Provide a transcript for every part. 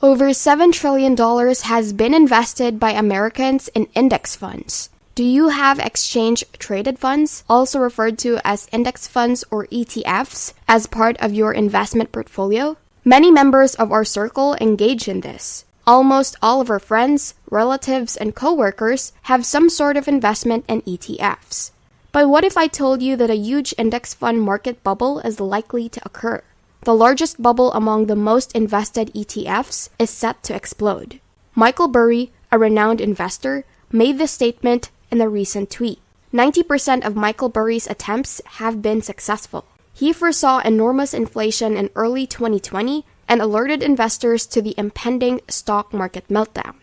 Over $7 trillion has been invested by Americans in index funds. Do you have exchange-traded funds, also referred to as index funds or ETFs, as part of your investment portfolio? Many members of our circle engage in this. Almost all of our friends, relatives, and coworkers have some sort of investment in ETFs. But what if I told you that a huge index fund market bubble is likely to occur? The largest bubble among the most invested ETFs is set to explode. Michael Burry, a renowned investor, made this statement in a recent tweet. 90% of Michael Burry's attempts have been successful. He foresaw enormous inflation in early 2020 and alerted investors to the impending stock market meltdown.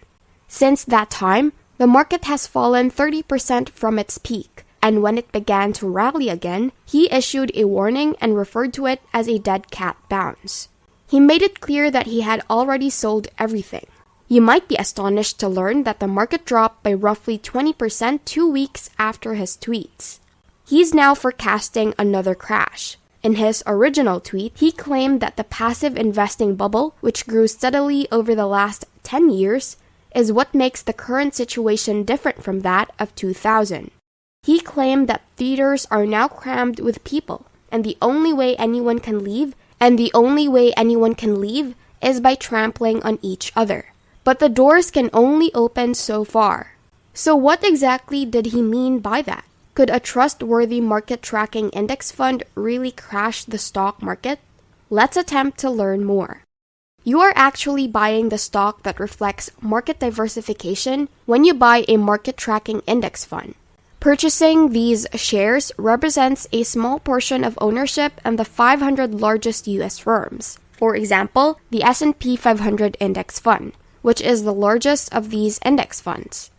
Since that time, the market has fallen 30% from its peak, and when it began to rally again, he issued a warning and referred to it as a dead cat bounce. He made it clear that he had already sold everything. You might be astonished to learn that the market dropped by roughly 20% 2 weeks after his tweets. He's now forecasting another crash. In his original tweet, he claimed that the passive investing bubble, which grew steadily over the last 10 years, is what makes the current situation different from that of 2000. He claimed that theaters are now crammed with people, and the only way anyone can leave is by trampling on each other. But the doors can only open so far. So what exactly did he mean by that? Could a trustworthy market tracking index fund really crash the stock market? Let's attempt to learn more. You are actually buying the stock that reflects market diversification when you buy a market tracking index fund. Purchasing these shares represents a small portion of ownership in the 500 largest U.S. firms. For example, the S&P 500 Index Fund, which is the largest of these index funds.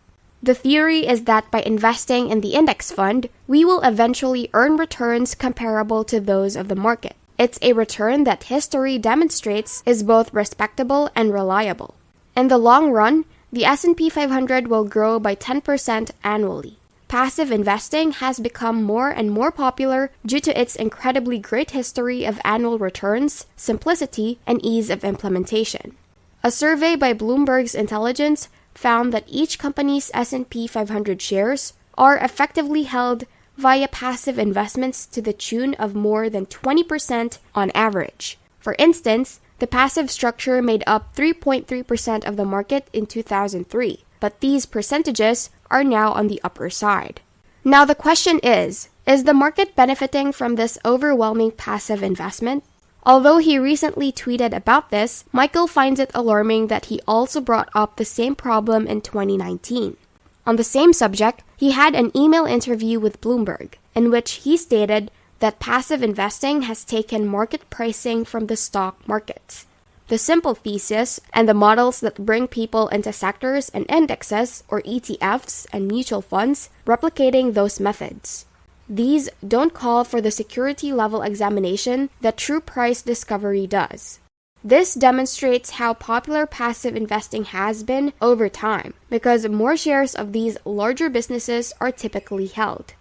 The theory is that by investing in the index fund, we will eventually earn returns comparable to those of the market. It's a return that history demonstrates is both respectable and reliable. In the long run, the S&P 500 will grow by 10% annually. Passive investing has become more and more popular due to its incredibly great history of annual returns, simplicity, and ease of implementation. A survey by Bloomberg's Intelligence found that each company's S&P 500 shares are effectively held via passive investments to the tune of more than 20% on average. For instance, the passive structure made up 3.3% of the market in 2003, but these percentages are now on the upper side. Now the question is the market benefiting from this overwhelming passive investment? Although he recently tweeted about this, Michael finds it alarming that he also brought up the same problem in 2019. On the same subject, he had an email interview with Bloomberg, in which he stated that passive investing has taken market pricing from the stock markets. The simple thesis and the models that bring people into sectors and indexes, or ETFs and mutual funds, replicating those methods. These don't call for the security level examination that true price discovery does. This demonstrates how popular passive investing has been over time, because more shares of these larger businesses are typically held.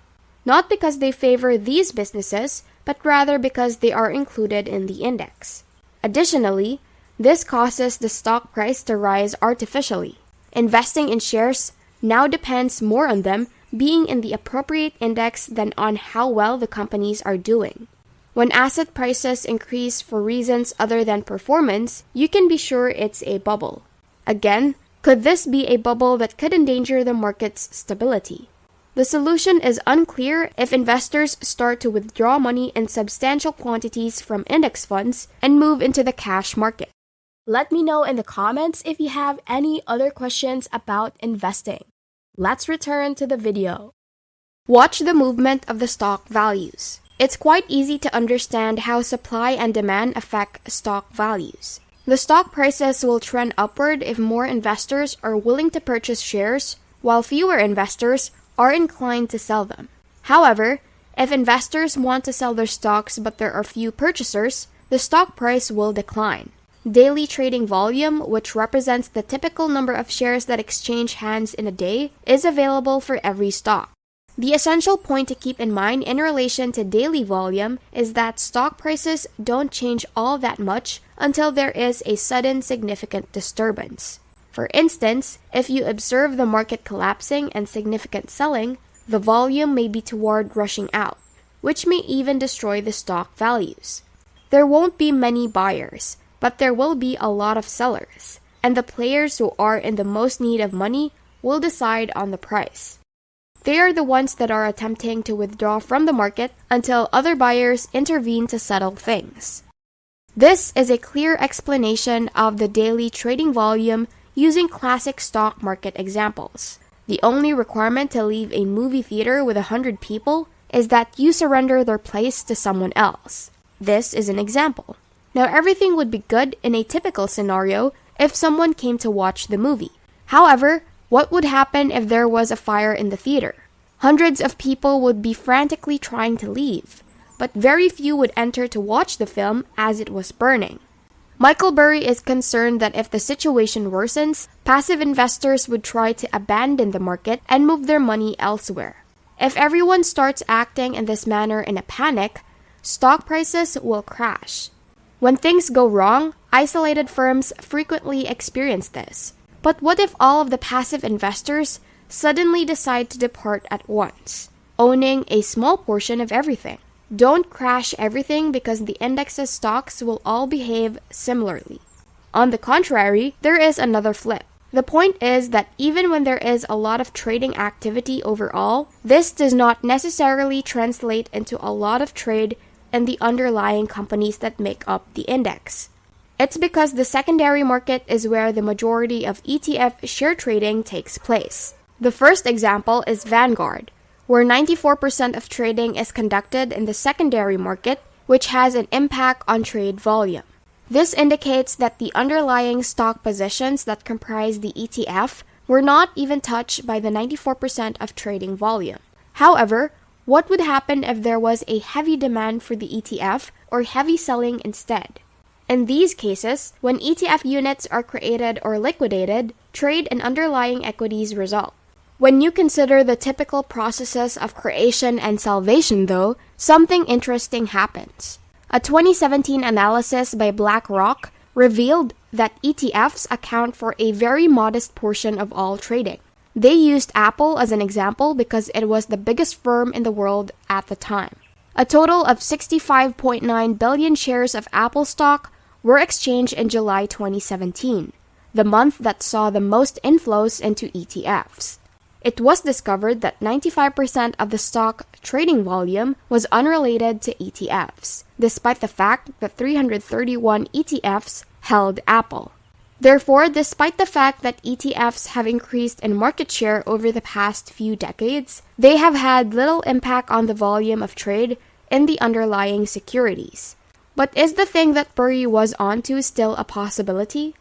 Not because they favor these businesses, but rather because they are included in the index. Additionally, this causes the stock price to rise artificially. Investing in shares now depends more on them being in the appropriate index than on how well the companies are doing. When asset prices increase for reasons other than performance, you can be sure it's a bubble. Again, could this be a bubble that could endanger the market's stability? The solution is unclear if investors start to withdraw money in substantial quantities from index funds and move into the cash market. Let me know in the comments if you have any other questions about investing. Let's return to the video. Watch the movement of the stock values. It's quite easy to understand how supply and demand affect stock values. The stock prices will trend upward if more investors are willing to purchase shares, while fewer investors are inclined to sell them. However, if investors want to sell their stocks but there are few purchasers, the stock price will decline. Daily trading volume, which represents the typical number of shares that exchange hands in a day, is available for every stock. The essential point to keep in mind in relation to daily volume is that stock prices don't change all that much until there is a sudden significant disturbance. For instance, if you observe the market collapsing and significant selling, the volume may be toward rushing out, which may even destroy the stock values. There won't be many buyers, but there will be a lot of sellers, and the players who are in the most need of money will decide on the price. They are the ones that are attempting to withdraw from the market until other buyers intervene to settle things. This is a clear explanation of the daily trading volume using classic stock market examples. The only requirement to leave a movie theater with 100 people is that you surrender their place to someone else. This is an example. Now, everything would be good in a typical scenario if someone came to watch the movie. However, what would happen if there was a fire in the theater? Hundreds of people would be frantically trying to leave, but very few would enter to watch the film as it was burning. Michael Burry is concerned that if the situation worsens, passive investors would try to abandon the market and move their money elsewhere. If everyone starts acting in this manner in a panic, stock prices will crash. When things go wrong, isolated firms frequently experience this. But what if all of the passive investors suddenly decide to depart at once, owning a small portion of everything? Don't crash everything because the index's stocks will all behave similarly. On the contrary, there is another flip. The point is that even when there is a lot of trading activity overall, this does not necessarily translate into a lot of trade in the underlying companies that make up the index. It's because the secondary market is where the majority of ETF share trading takes place. The first example is Vanguard, where 94% of trading is conducted in the secondary market, which has an impact on trade volume. This indicates that the underlying stock positions that comprise the ETF were not even touched by the 94% of trading volume. However, what would happen if there was a heavy demand for the ETF or heavy selling instead? In these cases, when ETF units are created or liquidated, trade and underlying equities result. When you consider the typical processes of creation and salvation, though, something interesting happens. A 2017 analysis by BlackRock revealed that ETFs account for a very modest portion of all trading. They used Apple as an example because it was the biggest firm in the world at the time. A total of 65.9 billion shares of Apple stock were exchanged in July 2017, the month that saw the most inflows into ETFs. It was discovered that 95% of the stock trading volume was unrelated to ETFs, despite the fact that 331 ETFs held Apple. Therefore, despite the fact that ETFs have increased in market share over the past few decades, they have had little impact on the volume of trade in the underlying securities. But is the thing that Burry was onto still a possibility?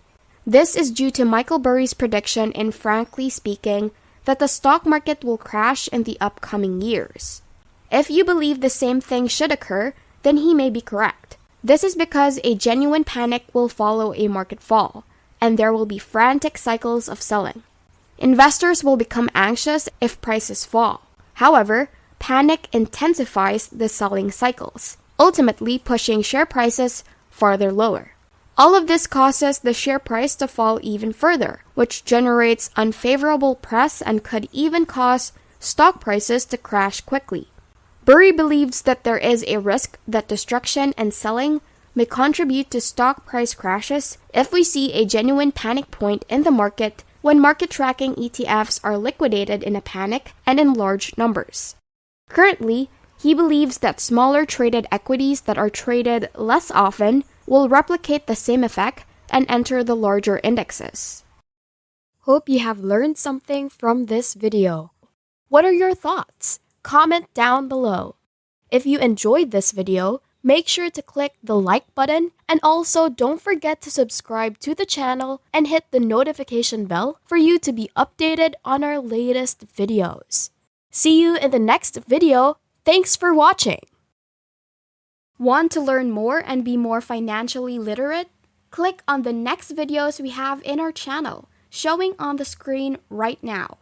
This is due to Michael Burry's prediction in Frankly Speaking that the stock market will crash in the upcoming years. If you believe the same thing should occur, then he may be correct. This is because a genuine panic will follow a market fall, and there will be frantic cycles of selling. Investors will become anxious if prices fall. However, panic intensifies the selling cycles, ultimately pushing share prices farther lower. All of this causes the share price to fall even further, which generates unfavorable press and could even cause stock prices to crash quickly. Burry believes that there is a risk that destruction and selling may contribute to stock price crashes if we see a genuine panic point in the market when market tracking ETFs are liquidated in a panic and in large numbers. Currently, he believes that smaller traded equities that are traded less often will replicate the same effect and enter the larger indexes. Hope you have learned something from this video. What are your thoughts? Comment down below. If you enjoyed this video, make sure to click the like button and also don't forget to subscribe to the channel and hit the notification bell for you to be updated on our latest videos. See you in the next video. Thanks for watching. Want to learn more and be more financially literate? Click on the next videos we have in our channel, showing on the screen right now.